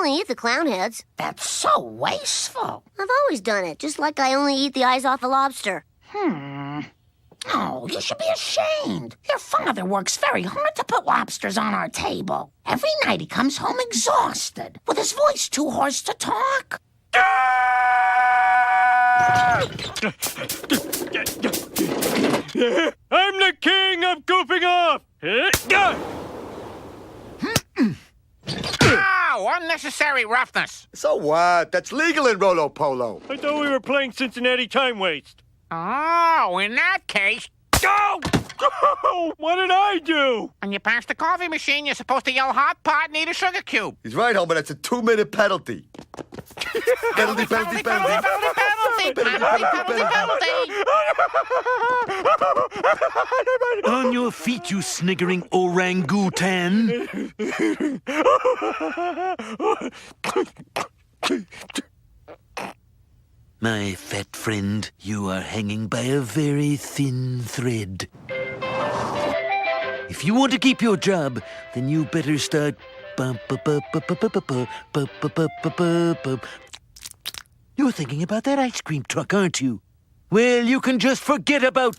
only eat the clown heads. That's so wasteful. I've always done it, just like I only eat the eyes off a lobster. Oh, you should be ashamed. Your father works very hard to put lobsters on our table. Every night he comes home exhausted, with his voice too hoarse to talk. I'm the king of goofing off! Ow! Unnecessary roughness. So what? That's legal in Rolo Polo. I thought we were playing Cincinnati Time Waste. Oh, in that case, Oh! What did I do? when you pass the coffee machine, you're supposed to yell hot pot, need a sugar cube. He's right, Homer. That's a 2-minute penalty. Penalty, penalty, penalty. On your feet, you sniggering orangutan. My fat friend, you are hanging by a very thin thread. If you want to keep your job, then you better start... You're thinking about that ice cream truck, aren't you? Well, you can just forget about...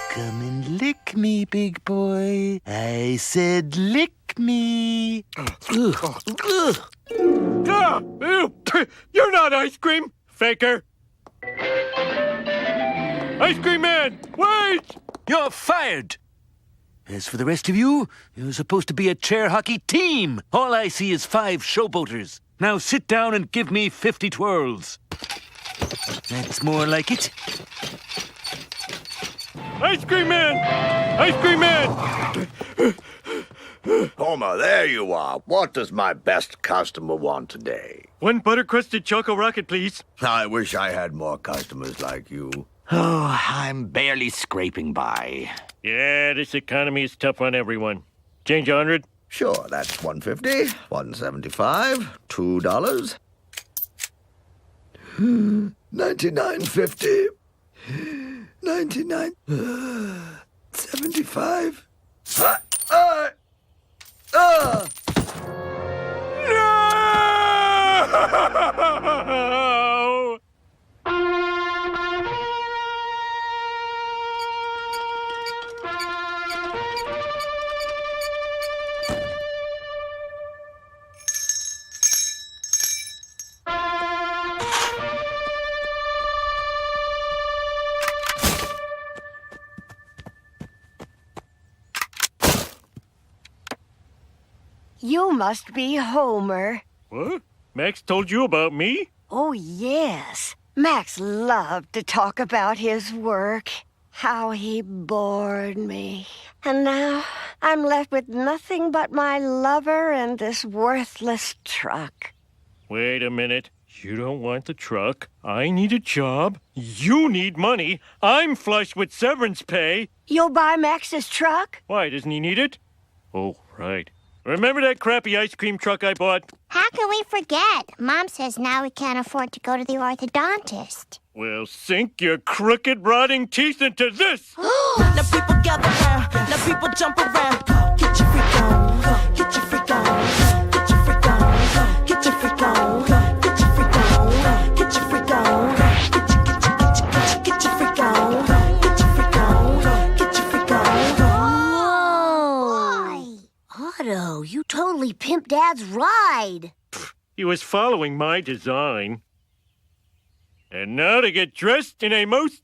Come and lick me, big boy. I said lick me. Ah, ew. You're not ice cream, faker. Ice cream man, wait! You're fired! As for the rest of you, you're supposed to be a chair hockey team. All I see is 5 showboaters. Now sit down and give me 50 twirls. That's more like it. Ice cream man! Ice cream man! Homer, there you are. What does my best customer want today? 1 butter-crusted Choco Rocket, please. I wish I had more customers like you. Oh, I'm barely scraping by. Yeah, this economy is tough on everyone. Change 100? Sure, that's $1.50, $1.75, $2. $99.50. $99.75. No! You must be Homer. What? Max told you about me? Oh, yes. Max loved to talk about his work, how he bored me. And now I'm left with nothing but my lover and this worthless truck. Wait a minute. You don't want the truck. I need a job. You need money. I'm flush with severance pay. You'll buy Max's truck? Why, doesn't he need it? Oh, right. Remember that crappy ice cream truck I bought? How can we forget? Mom says now we can't afford to go to the orthodontist. Well, sink your crooked, rotting teeth into this! Now people gather round, now people jump around. Get your freak on, get your freak on, get your freak on, get your freak on, get your freak on, get your freak on, get your freak on, get your freak on, get your freak on. Whoa! Otto, you totally pimped Dad's ride. He was following my design. And now to get dressed in a most